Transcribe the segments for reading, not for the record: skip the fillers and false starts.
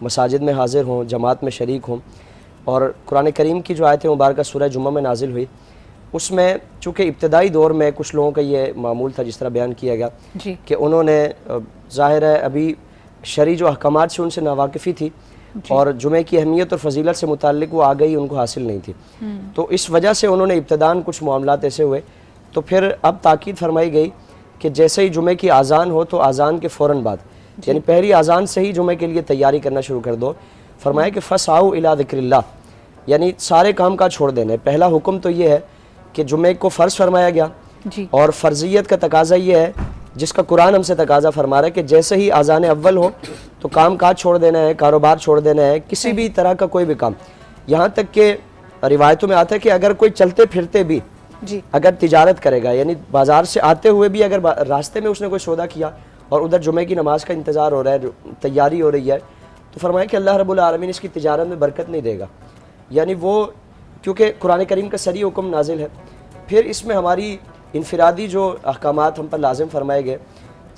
مساجد میں حاضر ہوں، جماعت میں شریک ہوں. اور قرآن کریم کی جو آیت مبارکہ سورہ جمعہ میں نازل ہوئی، اس میں چونکہ ابتدائی دور میں کچھ لوگوں کا یہ معمول تھا، جس طرح بیان کیا گیا جی کہ انہوں نے ظاہر ہے ابھی شرعی جو احکامات سے ان سے ناواقفی تھی اور جمعے کی اہمیت اور فضیلت سے متعلق وہ آگہی ان کو حاصل نہیں تھی، تو اس وجہ سے انہوں نے ابتداً کچھ معاملات ایسے ہوئے. تو پھر اب تاکید فرمائی گئی کہ جیسے ہی جمعے کی اذان ہو تو اذان کے فوراً بعد یعنی پہلی اذان سے ہی جمعے کے لیے تیاری کرنا شروع کر دو. فرمایا کہ فَسْعَوْا إِلَىٰ ذِكْرِ اللَّهِ، یعنی سارے کام کاج چھوڑ دینے. پہلا حکم تو یہ ہے کہ جمعے کو فرض فرمایا گیا، جی اور فرضیت کا تقاضا یہ ہے جس کا قرآن ہم سے تقاضا فرما رہا ہے کہ جیسے ہی اذان اول ہو تو کام کاج چھوڑ دینا ہے، کاروبار چھوڑ دینا ہے، کسی بھی طرح کا کوئی بھی کام. یہاں تک کہ روایتوں میں آتا ہے کہ اگر کوئی چلتے پھرتے بھی جی اگر تجارت کرے گا، یعنی بازار سے آتے ہوئے بھی اگر راستے میں اس نے کوئی سودا کیا اور ادھر جمعے کی نماز کا انتظار ہو رہا ہے، تیاری ہو رہی ہے، تو فرمایا کہ اللہ رب العالمین اس کی تجارت میں برکت نہیں دے گا. یعنی وہ کیونکہ قرآن کریم کا صریح حکم نازل ہے. پھر اس میں ہماری انفرادی جو احکامات ہم پر لازم فرمائے گئے،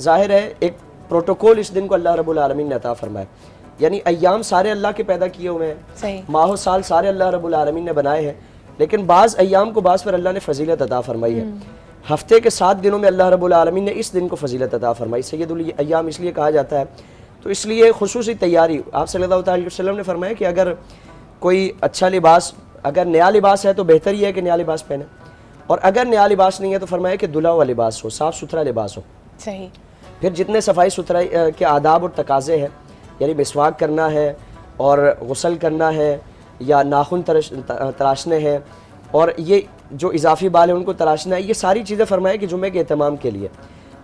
ظاہر ہے ایک پروٹوکول اس دن کو اللہ رب العالمین نے عطا فرمایا. یعنی ایام سارے اللہ کے پیدا کیے ہوئے ہیں، صحیح ماہ و سال سارے اللہ رب العالمین نے بنائے ہیں، لیکن بعض ایام کو بعض پر اللہ نے فضیلت عطا فرمائی ہے. ہفتے کے 7 دنوں میں اللہ رب العالمین نے اس دن کو فضیلت عطا فرمائی. سید الایام اس لیے کہا جاتا ہے. تو اس لیے خصوصی تیاری آپ صلی اللہ تعالی وسلم نے فرمایا کہ اگر کوئی اچھا لباس، اگر نیا لباس ہے تو بہتر یہ ہے کہ نیا لباس پہنے، اور اگر نیا لباس نہیں ہے تو فرمایا کہ دھلا ہوا لباس ہو، صاف ستھرا لباس ہو. صحیح پھر جتنے صفائی ستھرائی کے آداب اور تقاضے ہیں، یعنی مسواک کرنا ہے اور غسل کرنا ہے یا ناخن تراشنے ہیں اور یہ جو اضافی بال ہیں ان کو تراشنا ہے، یہ ساری چیزیں فرمایا کہ جمعے کے اہتمام کے لیے.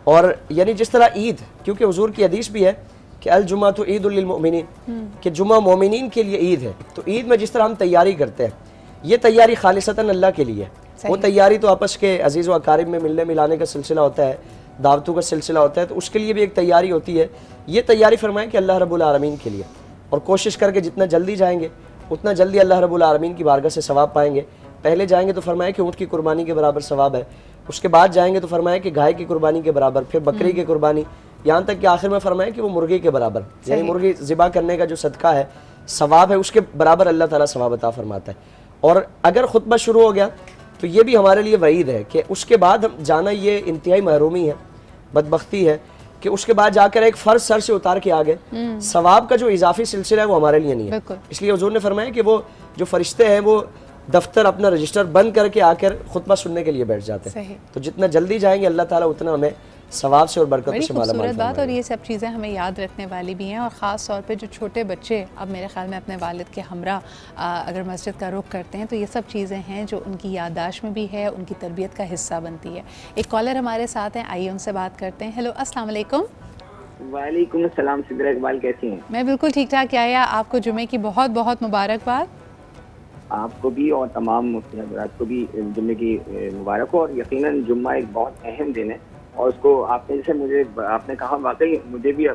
اور یعنی جس طرح عید، کیونکہ حضور کی حدیث بھی ہے کہ الجمعۃ عید للمؤمنین، کہ جمعہ مومنین کے لیے عید ہے. تو عید میں جس طرح ہم تیاری کرتے ہیں، یہ تیاری خالصتاً اللہ کے لیے ہے. وہ تیاری تو آپس کے عزیز و اقارب میں ملنے ملانے کا سلسلہ ہوتا ہے، دعوتوں کا سلسلہ ہوتا ہے، تو اس کے لیے بھی ایک تیاری ہوتی ہے. یہ تیاری فرمائیں کہ اللہ رب العالمین کے لیے، اور کوشش کر کے جتنا جلدی جائیں گے اتنا جلدی اللہ رب العالمین کی بارگاہ سے ثواب پائیں گے. پہلے جائیں گے تو فرمایا کہ اونٹ کی قربانی کے برابر ثواب ہے، اس کے بعد جائیں گے تو فرمایا کہ گائے کی قربانی کے برابر، پھر بکری کی قربانی، یہاں تک کہ آخر میں فرمایا کہ وہ مرغی کے برابر، یعنی مرغی ذبح کرنے کا جو صدقہ ہے، ثواب ہے، اس کے برابر اللہ تعالیٰ ثواب عطا فرماتا ہے. اور اگر خطبہ شروع ہو گیا تو یہ بھی ہمارے لیے وعید ہے کہ اس کے بعد ہم جانا یہ انتہائی محرومی ہے، بدبختی ہے کہ اس کے بعد جا کر ایک فرض سر سے اتار کے آگے ثواب کا جو اضافی سلسلہ ہے وہ ہمارے لیے نہیں ہے. اس لیے حضور نے فرمایا کہ وہ جو فرشتے ہیں وہ دفتر اپنا رجسٹر بند کر کے آ کر خطبہ سننے کے لیے بیٹھ جاتے ہیں. تو جتنا جلدی جائیں گے اللہ تعالیٰ اتنا ہمیں ثواب سے اور برکتوں سے مالا مال بات. اور یہ سب چیزیں ہمیں یاد رکھنے والی بھی ہیں، اور خاص طور پہ جو چھوٹے بچے اب میرے خیال میں اپنے والد کے ہمراہ اگر مسجد کا رخ کرتے ہیں تو یہ سب چیزیں ہیں جو ان کی یادداشت میں بھی ہے، ان کی تربیت کا حصہ بنتی ہے. ایک کالر ہمارے ساتھ ہیں، آئیے ان سے بات کرتے ہیں. ہیلو، السلام علیکم. وعلیکم السلام. صدر اقبال کیسی ہیں؟ میں بالکل ٹھیک ٹھاک. کیا ہے آپ کو جمعے کی بہت بہت مبارکباد. آپ کو بھی اور تمام مفتی حضرات کو بھی جمعے کی مبارک ہو. اور یقیناً جمعہ ایک بہت اہم دن ہے، اور اس کو آپ نے جیسے آپ نے کہا واقعی مجھے بھی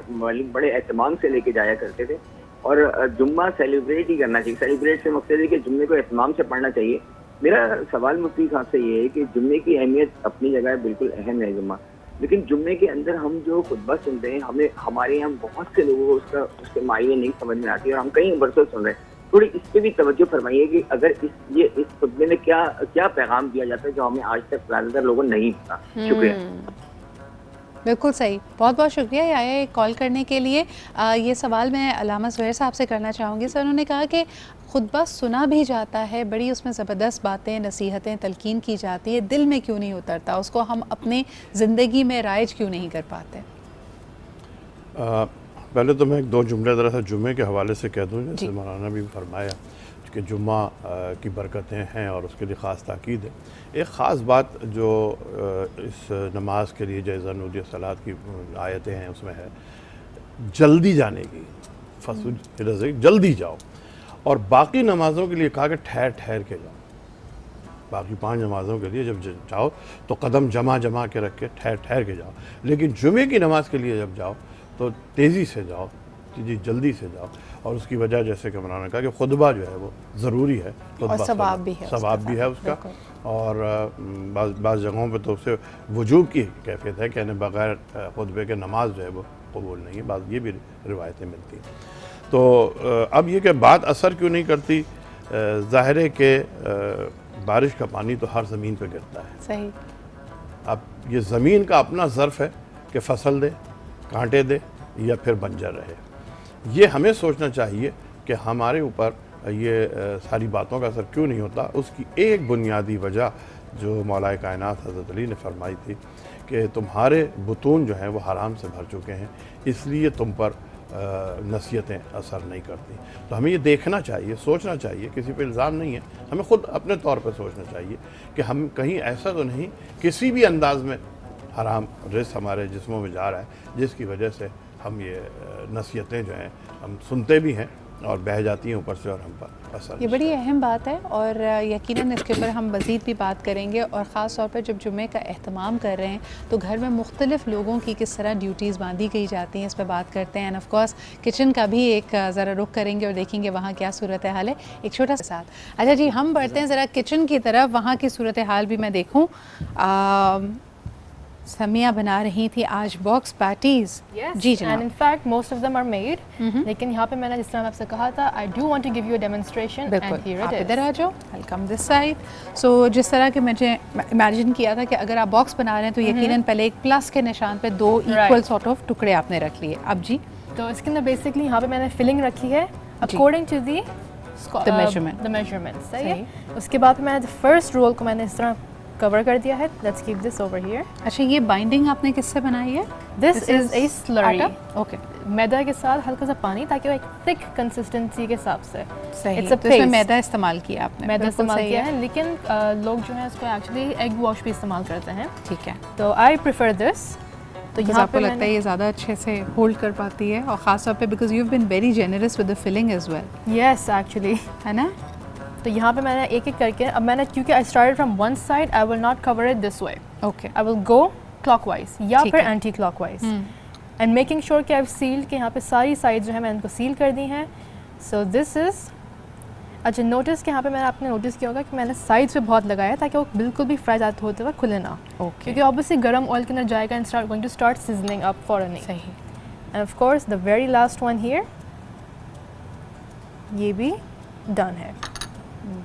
بڑے اہتمام سے لے کے جایا کرتے تھے. اور جمعہ سیلیبریٹ ہی کرنا چاہیے. سیلیبریٹ سے مقصد ہے کہ جمعے کو اہتمام سے پڑھنا چاہیے. میرا سوال مفتی صاحب سے یہ ہے کہ جمعے کی اہمیت اپنی جگہ بالکل اہم ہے جمعہ، لیکن جمعے کے اندر ہم جو خطبہ سنتے ہیں، ہمارے یہاں بہت سے لوگوں کو اس کے معنی نہیں سمجھ میں آتی، اور ہم کئی برسوں سن رہے ہیں. تھوڑی اس پہ بھی توجہ فرمائیے کہ اگر اس خطبے میں کیا پیغام دیا جاتا ہے جو ہمیں آج تک زیادہ تر لوگوں نے نہیں پتا. شکریہ. بالکل صحیح، بہت بہت شکریہ یہ کال کرنے کے لیے. یہ سوال میں علامہ زہیر صاحب سے کرنا چاہوں گی. سر، انہوں نے کہا کہ خطبہ سنا بھی جاتا ہے، بڑی اس میں زبردست باتیں، نصیحتیں تلقین کی جاتی ہے، دل میں کیوں نہیں اترتا، اس کو ہم اپنے زندگی میں رائج کیوں نہیں کر پاتے؟ پہلے تو میں ایک دو جملے ذرا سا جمعے کے حوالے سے کہہ دوں، جیسے مولانا بھی فرمایا کہ جمعہ کی برکتیں ہیں اور اس کے لیے خاص تاکید ہے. ایک خاص بات جو اس نماز کے لیے جیسا نودی صلاۃ کی آیتیں ہیں اس میں ہے جلدی جانے کی، جلدی جاؤ. اور باقی نمازوں کے لیے کہا کہ ٹھہر ٹھہر کے جاؤ. باقی 5 نمازوں کے لیے جب جاؤ تو قدم جمع کے رکھ کے ٹھہر ٹھہر کے جاؤ، لیکن جمعے کی نماز کے لیے جب جاؤ تو تیزی سے جاؤ، جلدی سے جاؤ. اور اس کی وجہ جیسے کہ مولانا نے کہا کہ خطبہ جو ہے وہ ضروری ہے، اور ثواب بھی ہے اس کا. اور بعض جگہوں پہ تو اسے وجوب کی کیفیت ہے کہ بغیر خطبے کے نماز جو ہے وہ قبول نہیں ہے. بعض یہ بھی روایتیں ملتی ہیں. تو اب یہ کہ بات اثر کیوں نہیں کرتی، ظاہر ہے کہ بارش کا پانی تو ہر زمین پہ گرتا ہے. صحیح. اب یہ زمین کا اپنا ظرف ہے کہ فصل دے، کانٹے دے یا پھر بنجر رہے. یہ ہمیں سوچنا چاہیے کہ ہمارے اوپر یہ ساری باتوں کا اثر کیوں نہیں ہوتا. اس کی ایک بنیادی وجہ جو مولا کائنات حضرت علی نے فرمائی تھی کہ تمہارے بطون جو ہیں وہ حرام سے بھر چکے ہیں، اس لیے تم پر نصیحتیں اثر نہیں کرتی. تو ہمیں یہ دیکھنا چاہیے، سوچنا چاہیے، کسی پہ الزام نہیں ہے، ہمیں خود اپنے طور پہ سوچنا چاہیے کہ ہم کہیں ایسا تو نہیں کسی بھی انداز میں حرام رزق ہمارے جسموں میں جا رہا ہے جس کی وجہ سے ہم یہ نصیحتیں جو ہیں ہم سنتے بھی ہیں اور بہہ جاتی ہیں اوپر سے اور ہم پر اثر. یہ بڑی اہم بات ہے اور یقیناً اس کے اوپر ہم مزید بھی بات کریں گے، اور خاص طور پر جب جمعے کا اہتمام کر رہے ہیں تو گھر میں مختلف لوگوں کی کس طرح ڈیوٹیز باندھی گئی جاتی ہیں، اس پہ بات کرتے ہیں. اینڈ آف کورس کچن کا بھی ایک ذرا رخ کریں گے اور دیکھیں گے وہاں کیا صورتحال ہے ایک چھوٹا سا ساتھ. اچھا جی، ہم بڑھتے ہیں ذرا کچن کی طرف، وہاں کی صورتحال بھی میں دیکھوں. سمیہ بنا رہی تھی آج باکس پیٹیز. جی جناب. And in fact most of them are made, لیکن یہاں پہ میں نے جس طرح آپ سے کہا تھا I do want to give you a demonstration. بالکل، آپ ادھر آ جاؤ، ویلکم دس سائڈ. سو جس طرح کہ مجھے امیجن کیا تھا کہ اگر آپ باکس بنا رہے ہیں تو یقیناً پہلے ایک پلس کے نشان پہ 2 ایکول سارٹ آف ٹکڑے آپ نے رکھ لیے. اب جی تو اس کے اندر بیسکلی یہاں پہ میں نے فلنگ رکھی ہے اکارڈنگ ٹو دی میجرمنٹ. صحیح ہے. اس کے بعد میں فرسٹ رول کو میں نے اس طرح کور کر دیا ہے. Let's keep this over here. اچھا، یہ بائنڈنگ آپ نے کس سے بنائی ہے؟ دس از اے سلری. اوکے. میدا کے ساتھ ہلکا سا پانی تاکہ وہ ایک تھک کنسسٹنسی کے حساب سے. صحیح. تو اس میں میدا استعمال کیا آپ نے؟ میدا استعمال کیا ہے، لیکن لوگ جو ہیں اس کو ایکچولی ایگ واش بھی استعمال کرتے ہیں. ٹھیک ہے. تو آئی پریفر دس. تو یہاں آپ کو لگتا ہے یہ زیادہ اچھے سے ہولڈ کر پاتی ہے، اور خاص طور پہ because you have been very generous with the filling as well. Yes actually, ہے نا. تو یہاں پہ میں نے ایک ایک کر کے، اب میں نے کیونکہ I started from one side, I will not cover it this way. Okay. I will go clockwise یا پھر anticlockwise, and making sure کہ آئی ہیو سیلڈ کہ یہاں پہ ساری سائڈ جو ہے میں ان کو سیل کر دی ہیں. سو دس از. اچھا نوٹس کہ یہاں پہ میں نے آپ نے نوٹس کیا ہوگا کہ میں نے سائڈس پہ بہت لگایا تاکہ وہ بالکل بھی فرائی ہوتے وقت کھلے نہ. کیونکہ آبویسلی گرم آئل کے اندر جائے گا اینڈ گوئنگ ٹو اسٹارٹ سزلنگ اپ فورن. صحیح. And of course the very last one here, یہ بھی ڈن ہے.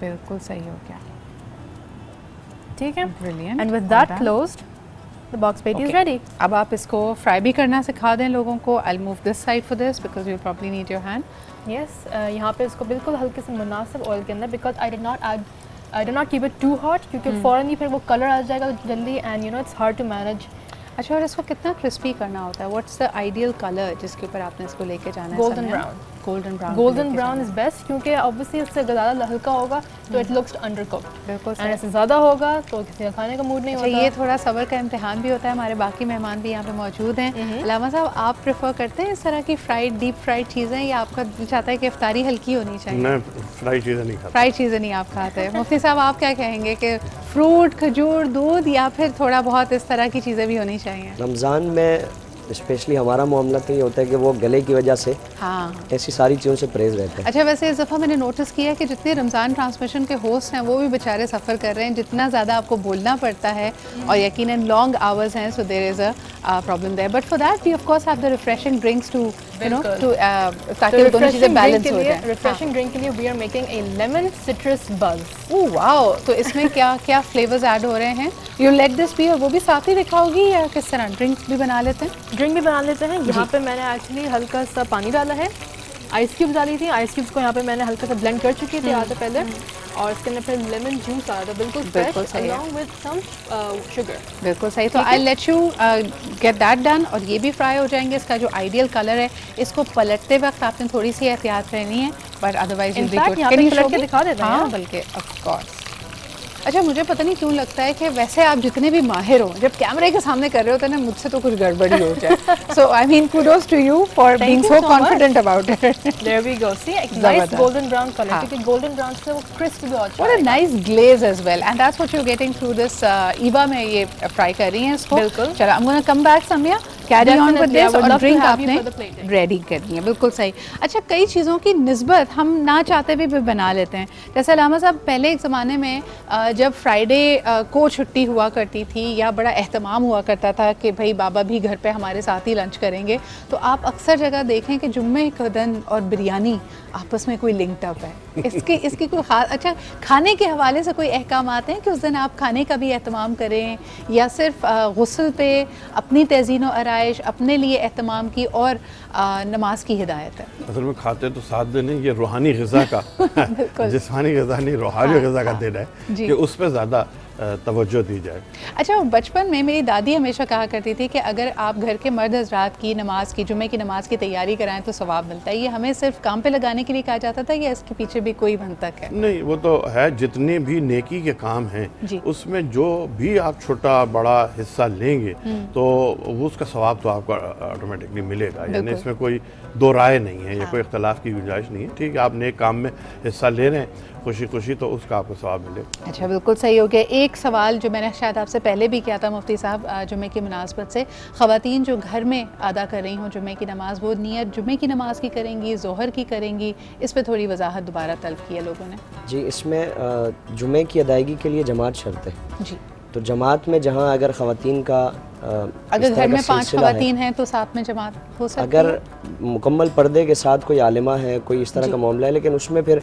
بالکل صحیح ہو گیا. ٹھیک ہے. Brilliant. And with that closed the box patty is ready. اب آپ اس کو فرائی بھی کرنا سکھا دیں لوگوں کو. I'll move this side for this because you'll probably need your hand. Yes, یہاں پہ اس کو بالکل ہلکے سے مناسب آئل کے اندر because I did not keep it too hot کیونکہ فوراً ہی پھر وہ کلر آ جائے گا جلدی and you know it's hard to manage. اچھا، اور اس کو کتنا کرسپی کرنا ہوتا ہے؟ واٹس دا آئیڈیل کلر جس کے اوپر آپ نے اس کو لے کے جانا ہے؟ Golden brown. Golden brown. Golden brown is best کیونکہ obviously اس سے زیادہ ہلکا ہوگا تو اٹ لکس انڈر کوکڈ. بالکل. اینڈ اس سے زیادہ ہوگا تو کسی کا کھانے کا موڈ نہیں ہوتا. یہ تھوڑا صبر کا امتحان بھی ہوتا ہے. ہمارے باقی مہمان بھی یہاں پہ موجود ہیں. علامہ صاحب، آپ پریفر کرتے ہیں اس طرح کی فرائیڈ ڈیپ فرائیڈ چیزیں، یا آپ کا دل چاہتا ہے کہ افطاری ہلکی ہونی چاہیے؟ میں فرائیڈ چیزیں نہیں کھاتا. فرائیڈ چیزیں نہیں آپ کھاتے؟ مفتی صاحب آپ کیا کہیں گے کہ فروٹ، کھجور، دودھ، یا پھر تھوڑا بہت اس طرح کی چیزیں بھی ہونی چاہیے؟ رمضان میں اسپیشلی ہمارا معاملہ تو یہ ہوتا ہے کہ وہ گلے کی وجہ سے ایسی ساری چیزوں سے پرہیز رہتا ہے. اچھا، ویسے اس دفعہ میں نے نوٹس کیا کہ جتنے رمضان ٹرانسمیشن کے ہوسٹ ہیں وہ بھی بیچارے سفر کر رہے ہیں، جتنا زیادہ آپ کو بولنا پڑتا ہے اور یقیناً لانگ آورز ہیں، so there is a problem there. But for that we of course have the refreshing drinks too تاکہ وہ دونوں چیزیں بیلنس ہو جائیں. ریفریشنگ ڈرنک کے لیے we are making a lemon citrus buzz. Oh واو. تو اس میں کیا کیا فلیورز ایڈ ہو رہے ہیں؟ You let this be. اور وہ بھی ساتھ ہی دکھاؤ گی یا کس طرح؟ ڈرنکس بھی بنا لیتے ہیں؟ ڈرنک بھی بنا لیتے ہیں. یہاں پہ میں نے ایکچولی ہلکا سا پانی ڈالا ہے، آئس کیوبس ڈالی تھی. آئس کیوبس کو یہاں پہ میں نے ہلکا سا بلینڈ کر چکی تھی آدھے پہلے، اور اس کے اندر پھر لیمن جوس آیا تھا بالکل fresh along with some sugar. بالکل صحیح. تو I let you get that done. اور یہ بھی فرائی ہو جائیں گے. اس کا جو آئیڈیل کلر ہے، اس کو پلٹتے وقت آپ نے تھوڑی سی احتیاط رہنی ہے، but otherwise you will be good. پلٹ کے دکھا دیتے ہیں. ہاں بلکہ آف کورس. اچھا، مجھے پتہ نہیں کیوں لگتا ہے کہ ویسے آپ جتنے بھی ماہر ہو، جب کیمرے کے سامنے کر رہے ہوتے ہیں نا، مجھ سے تو کچھ گڑبڑی ہو جائے. So I mean kudos to you for being so confident about it. There we go. See, a nice golden brown color. کیونکہ golden brown سے وہ crisp بھی اچھا. What a nice glaze as well, and that's what you're getting through this. ایوا میں یہ fry کر رہی ہیں اس کو. بالکل. چلو I'm gonna come back Samia. Carry on with this. اور ڈرنک آپ نے ریڈی کرنی ہے. بالکل صحیح. اچھا، کئی چیزوں کی نسبت ہم نہ چاہتے بھی بنا لیتے ہیں. جیسے علامہ صاحب، پہلے ایک زمانے میں جب فرائیڈے کو چھٹی ہوا کرتی تھی یا بڑا اہتمام ہوا کرتا تھا کہ بھائی بابا بھی گھر پہ ہمارے ساتھ ساتھ ہی لنچ کریں گے. تو آپ اکثر جگہ دیکھیں کہ جمعے کا دن اور بریانی آپس میں کوئی لنکڈ اپ ہے. اس کی کوئی خاص اچھا کھانے کے حوالے سے کوئی احکامات ہیں کہ اس دن آپ کھانے کا بھی اہتمام کریں, یا صرف غسل پہ اپنی تزئین و آرائش اپنے لیے اہتمام کی اور نماز کی ہدایت ہے؟ اصل میں کھاتے تو 7 دن ہیں, یہ روحانی غذا کا جسمانی غذا نہیں, روحانی غذا کا دن ہے کہ اس پہ زیادہ توجہ دی جائے. اچھا, بچپن میں میری دادی ہمیشہ کہا کرتی تھی کہ اگر آپ گھر کے مرد حضرات کی نماز کی, جمعے کی نماز کی تیاری کرائیں تو ثواب ملتا ہے. یہ ہمیں صرف کام پہ لگانے کے لیے کہا جاتا تھا یا اس کے پیچھے بھی کوئی منطق ہے؟ نہیں, وہ تو ہے, جتنے بھی نیکی کے کام ہیں اس میں جو بھی آپ چھوٹا بڑا حصہ لیں گے تو وہ اس کا ثواب تو آپ کو آٹومیٹکلی ملے گا. یعنی اس میں کوئی دو رائے نہیں ہے یا کوئی اختلاف کی گنجائش نہیں ہے. ٹھیک ہے, آپ نیک کام میں حصہ لے رہے ہیں خوشی خوشی, تو اس کا آپ کو ثواب ملے. اچھا, بالکل صحیح ہو گیا. ایک سوال جو میں نے شاید آپ سے پہلے بھی کیا تھا مفتی صاحب, جمعے کی مناسبت سے, خواتین جو گھر میں ادا کر رہی ہوں جمعے کی نماز, وہ نیت جمعے کی نماز کی کریں گی, ظہر کی کریں گی, اس پہ تھوڑی وضاحت دوبارہ طلب کی ہے لوگوں نے. جی, اس میں جمعے کی ادائیگی کے لیے جماعت شرط ہے. جی, تو جماعت میں جہاں اگر خواتین کا اگر گھر میں 5 خواتین ہیں تو ساتھ میں جماعت ہو سکتی ہے. اگر مکمل پردے کے ساتھ کوئی عالمہ ہے, کوئی اس طرح کا معاملہ ہے, لیکن اس میں پھر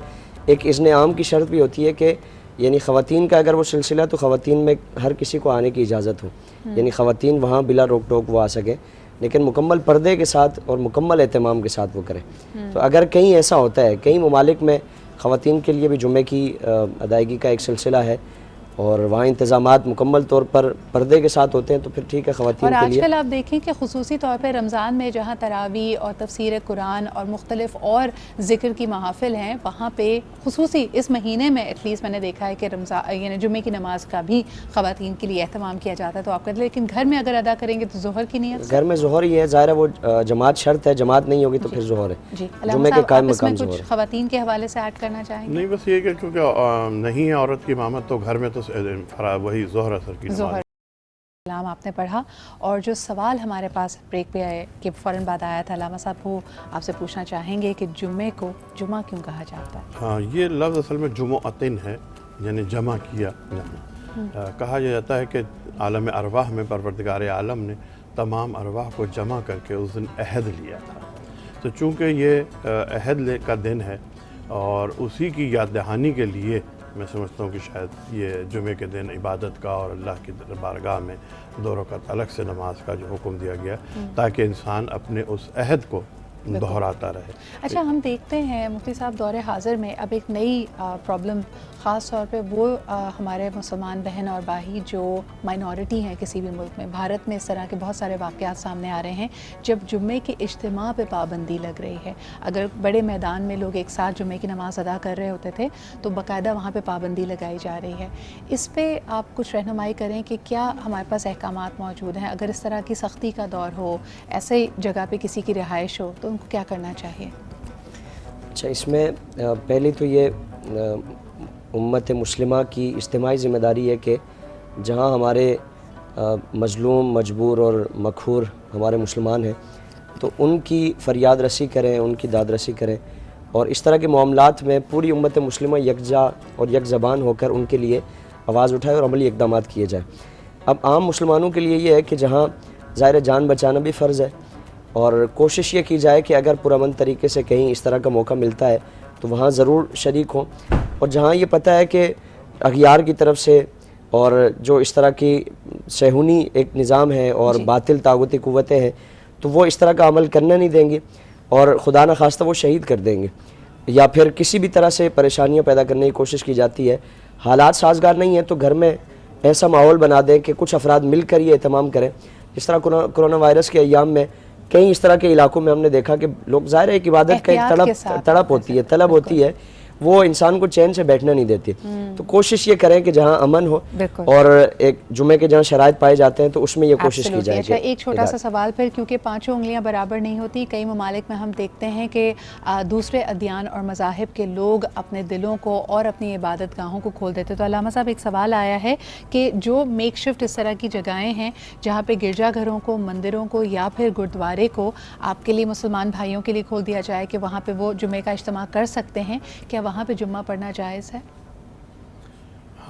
ایک اذن عام کی شرط بھی ہوتی ہے کہ یعنی خواتین کا اگر وہ سلسلہ تو خواتین میں ہر کسی کو آنے کی اجازت ہو, یعنی خواتین وہاں بلا روک ٹوک وہ آ سکیں, لیکن مکمل پردے کے ساتھ اور مکمل اہتمام کے ساتھ وہ کریں. تو اگر کہیں ایسا ہوتا ہے, کئی ممالک میں خواتین کے لیے بھی جمعے کی ادائیگی کا ایک سلسلہ ہے اور وہاں انتظامات مکمل طور پر پردے کے ساتھ ہوتے ہیں, تو پھر ٹھیک ہے خواتین اور کے آج لیے. کل آپ دیکھیں کہ خصوصی طور پہ رمضان میں جہاں تراویح اور تفسیر قرآن اور مختلف اور ذکر کی محافل ہیں, وہاں پہ خصوصی اس مہینے میں ایٹ لیسٹ میں نے دیکھا ہے کہ رمضان یعنی جمعے کی نماز کا بھی خواتین کے لیے اہتمام کیا جاتا ہے. تو آپ کہتے ہیں لیکن گھر میں اگر ادا کریں گے تو ظہر کی نیت سے؟ گھر میں ظہر ہی ہے, ظاہر ہے وہ جماعت شرط ہے, جماعت نہیں ہوگی تو پھر ظہر ہے. جی, جمعے کے قائم اس میں مقام کچھ ظہر. خواتین کے حوالے سے ایڈ کرنا چاہیں گے؟ نہیں, بس یہ کہ کیونکہ نہیں ہے عورت کی امامت تو گھر میں تو وہی ظہر اثر کی نماز. کلام آپ نے پڑھا, اور جو سوال ہمارے پاس بریک پہ آئے کہ فوراً بعد آیا تھا علامہ صاحب, وہ آپ سے پوچھنا چاہیں گے کہ جمعے کو جمعہ کیوں کہا جاتا ہے؟ ہاں, یہ لفظ اصل میں جمعتن ہے, یعنی جمع کیا جمع. کہا جاتا ہے کہ عالم ارواح میں پروردگار عالم نے تمام ارواح کو جمع کر کے اس دن عہد لیا تھا. تو چونکہ یہ عہد کا دن ہے اور اسی کی یاد دہانی کے لیے میں سمجھتا ہوں کہ شاید یہ جمعے کے دن عبادت کا اور اللہ کی بارگاہ میں 2 رکعت الگ سے نماز کا جو حکم دیا گیا تاکہ انسان اپنے اس عہد کو دہراتا رہے. اچھا, ہم دیکھتے ہیں مفتی صاحب دور حاضر میں اب ایک نئی پرابلم خاص طور پہ وہ ہمارے مسلمان بہن اور بھائی جو مائنورٹی ہیں کسی بھی ملک میں, بھارت میں اس طرح کے بہت سارے واقعات سامنے آ رہے ہیں جب جمعے کے اجتماع پہ پابندی لگ رہی ہے. اگر بڑے میدان میں لوگ ایک ساتھ جمعے کی نماز ادا کر رہے ہوتے تھے تو باقاعدہ وہاں پہ پابندی لگائی جا رہی ہے. اس پہ آپ کچھ رہنمائی کریں کہ کیا ہمارے پاس احکامات موجود ہیں, اگر اس طرح کی سختی کا دور ہو, ایسے جگہ پہ کسی کی رہائش ہو, تو ان کو کیا کرنا چاہیے؟ اچھا, اس میں پہلی تو یہ امت مسلمہ کی اجتماعی ذمہ داری ہے کہ جہاں ہمارے مظلوم مجبور اور مقہور ہمارے مسلمان ہیں تو ان کی فریاد رسی کریں, ان کی داد رسی کریں, اور اس طرح کے معاملات میں پوری امت مسلمہ یکجا اور یک زبان ہو کر ان کے لیے آواز اٹھائے اور عملی اقدامات کیے جائیں. اب عام مسلمانوں کے لیے یہ ہے کہ جہاں ظاہر جان بچانا بھی فرض ہے اور کوشش یہ کی جائے کہ اگر پرامن طریقے سے کہیں اس طرح کا موقع ملتا ہے تو وہاں ضرور شریک ہوں, اور جہاں یہ پتہ ہے کہ اغیار کی طرف سے اور جو اس طرح کی صہیونی ایک نظام ہے اور باطل طاغوتی قوتیں ہیں تو وہ اس طرح کا عمل کرنا نہیں دیں گے اور خدا نخواستہ وہ شہید کر دیں گے یا پھر کسی بھی طرح سے پریشانیاں پیدا کرنے کی کوشش کی جاتی ہے. حالات سازگار نہیں ہیں تو گھر میں ایسا ماحول بنا دیں کہ کچھ افراد مل کر یہ اہتمام کریں. جس طرح کرونا وائرس کے ایام میں کئی اس طرح کے علاقوں میں ہم نے دیکھا کہ لوگ ظاہر ہے ایک عبادت کا ایک تڑپ ہوتی ہے, طلب ہوتی ہے, وہ انسان کو چین سے بیٹھنا نہیں دیتی. تو کوشش یہ کریں کہ جہاں امن ہو اور ایک جمعے کے جہاں شرائط پائے جاتے ہیں تو اس میں یہ کوشش کی جائے. اچھا, ایک چھوٹا سا سوال پھر, کیونکہ 5 انگلیاں برابر نہیں ہوتی, کئی ممالک میں ہم دیکھتے ہیں کہ دوسرے ادیان اور مذاہب کے لوگ اپنے دلوں کو اور اپنی عبادت گاہوں کو کھول دیتے. تو علامہ صاحب ایک سوال آیا ہے کہ جو میک شفٹ اس طرح کی جگہیں ہیں جہاں پہ گرجا گھروں کو, مندروں کو یا پھر گردوارے کو آپ کے لیے مسلمان بھائیوں کے لیے کھول دیا جائے کہ وہاں پہ وہ جمعے کا اجتماع کر سکتے ہیں, کیا وہاں پہ جمعہ پڑھنا جائز ہے؟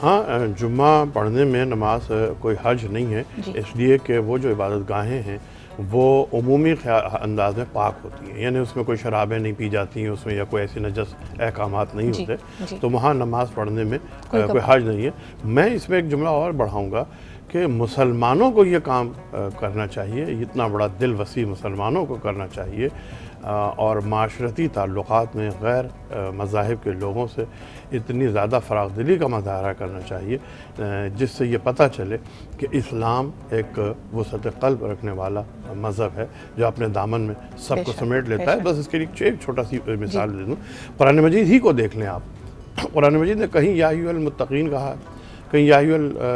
ہاں, جمعہ پڑھنے میں نماز کوئی حرج نہیں ہے, اس لیے کہ وہ جو عبادت گاہیں ہیں وہ عمومی انداز میں پاک ہوتی ہیں، یعنی اس میں کوئی شرابیں نہیں پی جاتی ہیں، اس میں یا کوئی ایسی نجس احکامات نہیں ہوتے، تو وہاں نماز پڑھنے میں کوئی حرج نہیں ہے۔ میں اس میں ایک جملہ اور بڑھاؤں گا کہ مسلمانوں کو یہ کام کرنا چاہیے، اتنا بڑا دل وسیع مسلمانوں کو کرنا چاہیے، اور معاشرتی تعلقات میں غیر مذاہب کے لوگوں سے اتنی زیادہ فراخ دلی کا مظاہرہ کرنا چاہیے جس سے یہ پتہ چلے کہ اسلام ایک وسعت قلب رکھنے والا مذہب ہے جو اپنے دامن میں سب کو سمیٹ لیتا ہے۔ بس اس کے لیے ایک چھوٹا سی مثال دے دوں، قرآن مجید ہی کو دیکھ لیں آپ، قرآن مجید نے کہیں یا ایھا المتقین کہا ہے، کہیں یا ایھا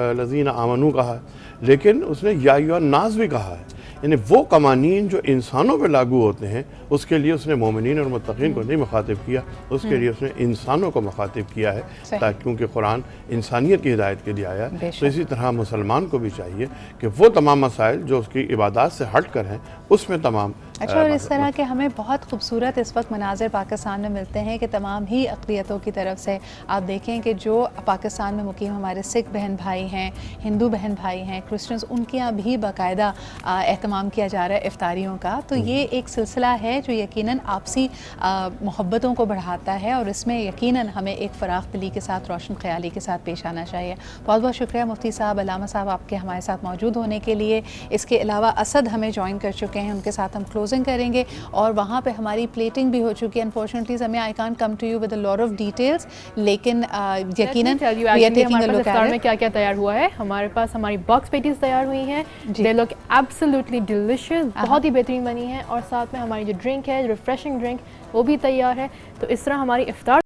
الذین آمنوا کہا ہے، لیکن اس نے یا ایھا الناس بھی کہا ہے، یعنی وہ قوانین جو انسانوں پہ لاگو ہوتے ہیں اس کے لیے اس نے مومنین اور متقین کو نہیں مخاطب کیا، اس کے لیے اس نے انسانوں کو مخاطب کیا ہے، تاکہ کیونکہ قرآن انسانیت کی ہدایت کے لیے آیا ہے۔ تو اسی طرح مسلمان کو بھی چاہیے کہ وہ تمام مسائل جو اس کی عبادات سے ہٹ کر ہیں اس میں تمام اچھا، اور اس طرح کے ہمیں بہت خوبصورت اس وقت مناظر پاکستان میں ملتے ہیں کہ تمام ہی اقلیتوں کی طرف سے آپ دیکھیں کہ جو پاکستان میں مقیم ہمارے سکھ بہن بھائی ہیں، ہندو بہن بھائی ہیں، کرسچنز، ان کے یہاں بھی باقاعدہ اہتمام کیا جا رہا ہے افطاریوں کا۔ تو یہ ایک سلسلہ ہے جو یقیناً آپسی محبتوں کو بڑھاتا ہے، اور اس میں یقیناً ہمیں ایک فراخ دلی کے ساتھ، روشن خیالی کے ساتھ پیش آنا چاہیے۔ بہت بہت شکریہ مفتی صاحب، علامہ صاحب، آپ کے ہمارے ساتھ موجود ہونے کے لیے۔ اس کے علاوہ اسد ہمیں جوائن کر چکے ہیں، ان کے ساتھ ہم کلوزنگ کریں گے، اور وہاں پہ ہماری پلیٹنگ بھی ہو چکی ہے۔ Unfortunately some I can't come to you with a lot of details, لیکن یقیناً افطار میں کیا کیا تیار ہوا ہے۔ ہمارے پاس ہماری باکس پیٹیز تیار ہوئی ہیں، دے لک ایبسلیوٹلی ڈیلیشیس، بہت ہی بہترین بنی ہیں، اور ساتھ میں ہماری جو ڈرنک ہے، ریفریشنگ ڈرنک، وہ بھی تیار ہے۔ تو اس طرح ہماری افطار